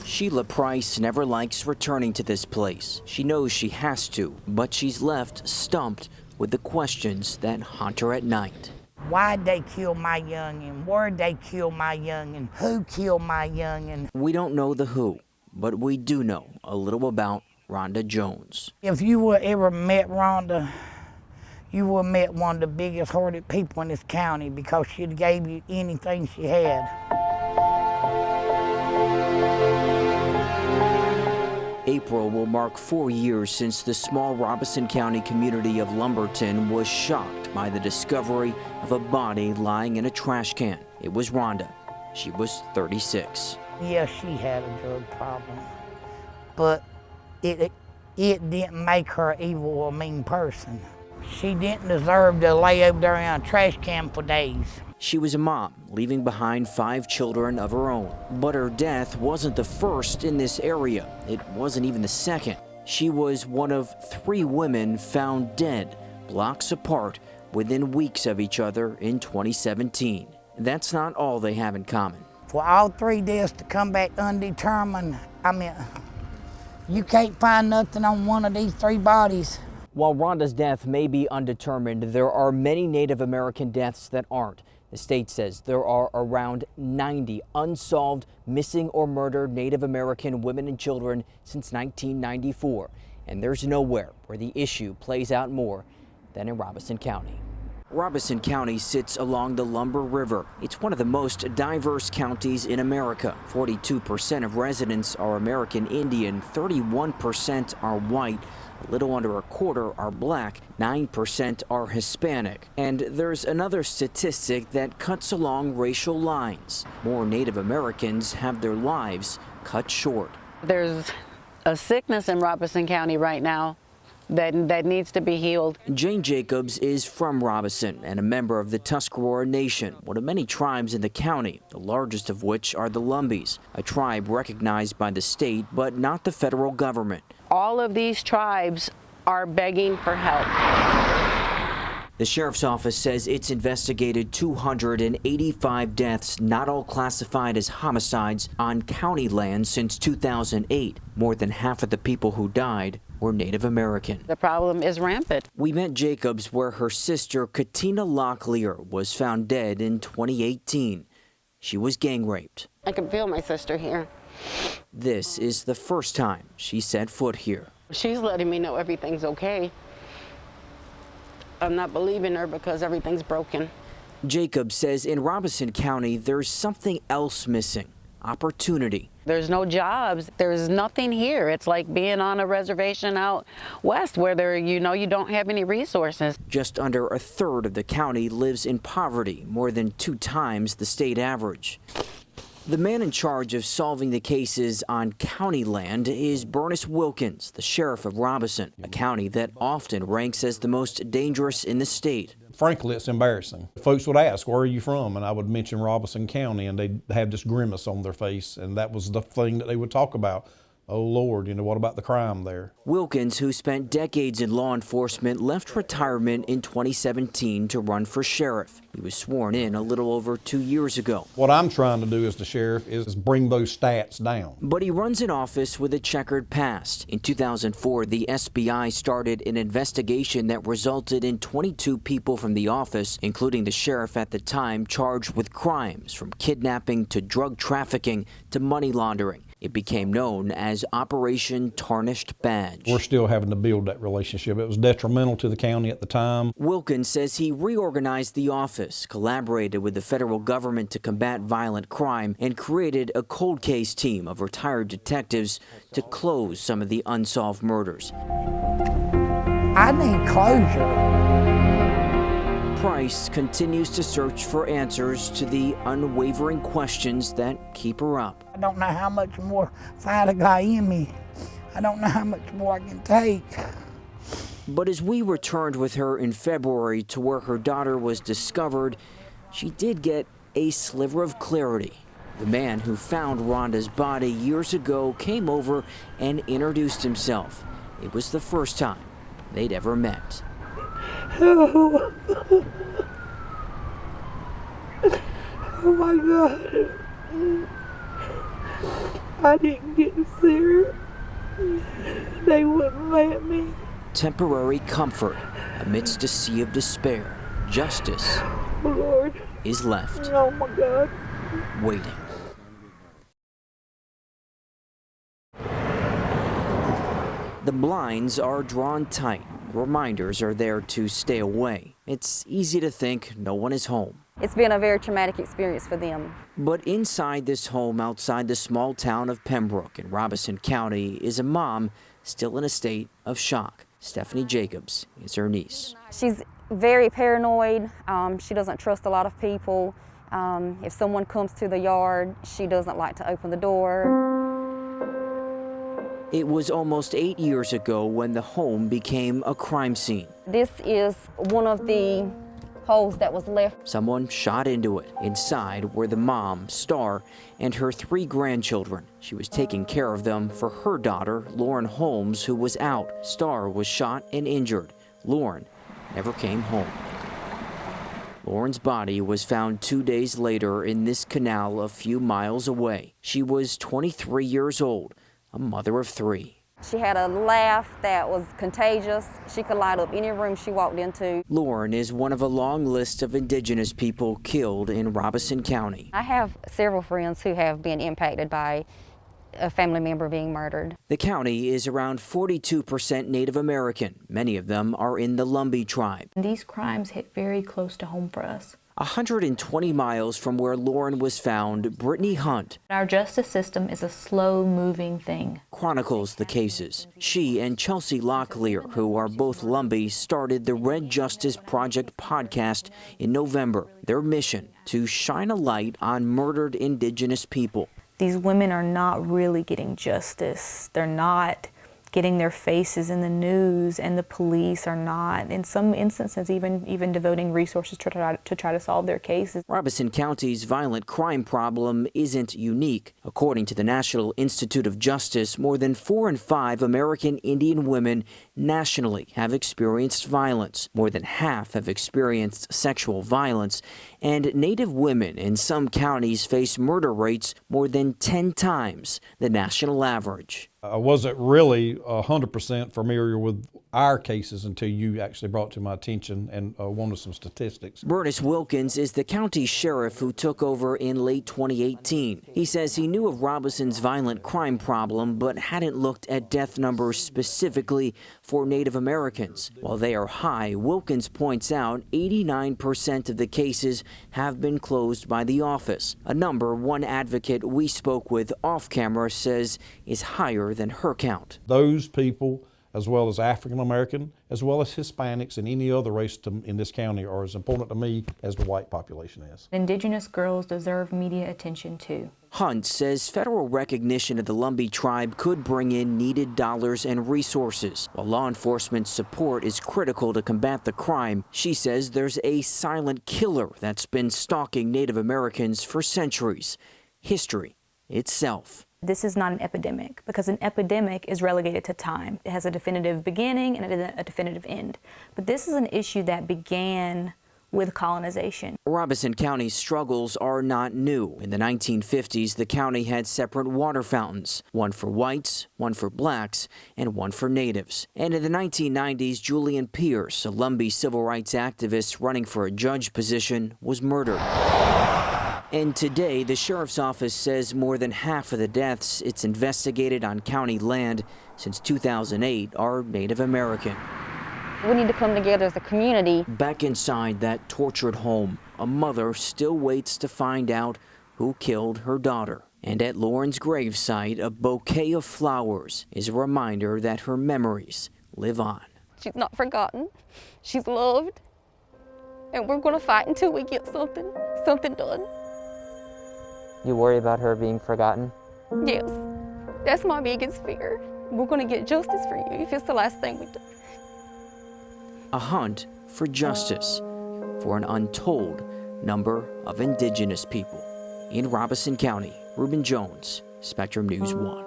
Sheila Price never likes returning to this place. She knows she has to, but she's left stumped with the questions that haunt her at night. Why'd they kill my youngin'? Where'd they kill my youngin'? Who killed my youngin'? We don't know the who, but we do know a little about Rhonda Jones. If you were ever met Rhonda, you would have met one of the biggest hearted people in this county because she'd gave you anything she had. April will mark 4 years since the small Robeson County community of Lumberton was shocked by the discovery of a body lying in a trash can. It was Rhonda. She was 36. Yes, she had a drug problem, but it didn't make her evil or mean person. She didn't deserve to lay over there in a trash can for days. She was a mom, leaving behind 5 children of her own. But her death wasn't the first in this area. It wasn't even the second. She was one of 3 women found dead, blocks apart, within weeks of each other in 2017. That's not all they have in common. For all 3 deaths to come back undetermined, I mean, you can't find nothing on one of these 3 bodies. While Rhonda's death may be undetermined, there are many Native American deaths that aren't. The state says there are around 90 unsolved missing or murdered Native American women and children since 1994. And there's nowhere where the issue plays out more than in Robeson County. Robeson County sits along the Lumber River. It's one of the most diverse counties in America. 42% of residents are American Indian, 31% are white, a little under a quarter are black, 9% are Hispanic. And there's another statistic that cuts along racial lines. More Native Americans have their lives cut short. There's a sickness in Robeson County right now that needs to be healed. Jane Jacobs is from Robeson and a member of the Tuscarora Nation, one of many tribes in the county, the largest of which are the Lumbees, a tribe recognized by the state but not the federal government. All of these tribes are begging for help. The sheriff's office says it's investigated 285 deaths, not all classified as homicides, on county land since 2008. More than half of the people who died were Native American. The problem is rampant. We met Jacobs where her sister, Katina Locklear, was found dead in 2018. She was gang raped. I can feel my sister here. This is the first time she set foot here. She's letting me know everything's okay. I'm not believing her because everything's broken. Jacobs says in Robeson County, there's something else missing: opportunity. There's no jobs. There's nothing here. It's like being on a reservation out west where you don't have any resources. Just under a third of the county lives in poverty, more than 2 times the state average. The man in charge of solving the cases on county land is Bernice Wilkins, the sheriff of Robeson, a county that often ranks as the most dangerous in the state. Frankly, it's embarrassing. Folks would ask, where are you from? And I would mention Robeson County, and they'd have this grimace on their face, and that was the thing that they would talk about. Oh, Lord, what about the crime there? Wilkins, who spent decades in law enforcement, left retirement in 2017 to run for sheriff. He was sworn in a little over 2 years ago. What I'm trying to do as the sheriff is bring those stats down. But he runs an office with a checkered past. In 2004, the SBI started an investigation that resulted in 22 people from the office, including the sheriff at the time, charged with crimes from kidnapping to drug trafficking to money laundering. It became known as Operation Tarnished Badge. We're still having to build that relationship. It was detrimental to the county at the time. Wilkins says he reorganized the office, collaborated with the federal government to combat violent crime, and created a cold case team of retired detectives to close some of the unsolved murders. I need closure. Price continues to search for answers to the unwavering questions that keep her up. I don't know how much more fight I got in me. I don't know how much more I can take. But as we returned with her in February to where her daughter was discovered, she did get a sliver of clarity. The man who found Rhonda's body years ago came over and introduced himself. It was the first time they'd ever met. Oh my God. I didn't get to see her. They wouldn't let me. Temporary comfort amidst a sea of despair. Justice Oh, Lord. is left Oh, my God. waiting. The blinds are drawn tight. Reminders are there to stay away. It's easy to think no one is home. It's been a very traumatic experience for them. But inside this home outside the small town of Pembroke in Robeson County is a mom still in a state of shock. Stephanie Jacobs is her niece. She's very paranoid. She doesn't trust a lot of people. If someone comes to the yard, she doesn't like to open the door. It was almost 8 years ago when the home became a crime scene. This is one of the holes that was left. Someone shot into it. Inside were the mom, Star, and her 3 grandchildren. She was taking care of them for her daughter, Lauren Holmes, who was out. Star was shot and injured. Lauren never came home. Lauren's body was found 2 days later in this canal a few miles away. She was 23 years old, a mother of 3. She had a laugh that was contagious. She could light up any room she walked into. Lauren is one of a long list of Indigenous people killed in Robeson County. I have several friends who have been impacted by a family member being murdered. The county is around 42% Native American. Many of them are in the Lumbee tribe. These crimes hit very close to home for us. 120 miles from where Lauren was found, Brittany Hunt Our justice system is a slow-moving thing. chronicles the cases. She and Chelsea Locklear, who are both Lumbee, started the Red Justice Project podcast in November. Their mission, to shine a light on murdered Indigenous people. These women are not really getting justice. They're not getting their faces in the news, and the police are not, in some instances, even devoting resources to try to solve their cases. Robeson County's violent crime problem isn't unique. According to the National Institute of Justice, more than 4 in 5 American Indian women nationally have experienced violence. More than half have experienced sexual violence, and Native women in some counties face murder rates more than 10 times the national average. I wasn't really 100% familiar with our cases until you actually brought to my attention and wanted some statistics. Bernice Wilkins is the county sheriff who took over in late 2018. He says he knew of Robeson's violent crime problem, but hadn't looked at death numbers specifically for Native Americans. While they are high, Wilkins points out 89% of the cases have been closed by the office, a number one advocate we spoke with off camera says is higher than her count. Those people, as well as African American, as well as Hispanics and any other race in this county, are as important to me as the white population is. Indigenous girls deserve media attention too. Hunt says federal recognition of the Lumbee tribe could bring in needed dollars and resources. While law enforcement support is critical to combat the crime, she says there's a silent killer that's been stalking Native Americans for centuries. History itself. This is not an epidemic, because an epidemic is relegated to time. It has a definitive beginning and a definitive end. But this is an issue that began with colonization. Robeson County's struggles are not new. In the 1950s, the county had separate water fountains, one for whites, one for blacks, and one for natives. And in the 1990s, Julian Pierce, a Lumbee civil rights activist running for a judge position, was murdered. And today, the sheriff's office says more than half of the deaths it's investigated on county land since 2008 are Native American. We need to come together as a community. Back inside that tortured home, a mother still waits to find out who killed her daughter. And at Lauren's gravesite, a bouquet of flowers is a reminder that her memories live on. She's not forgotten. She's loved. And we're going to fight until we get something done. You worry about her being forgotten? Yes, that's my biggest fear. We're going to get justice for you if it's the last thing we do. A hunt for justice for an untold number of Indigenous people. In Robeson County, Rhonda Jones, Spectrum News 1.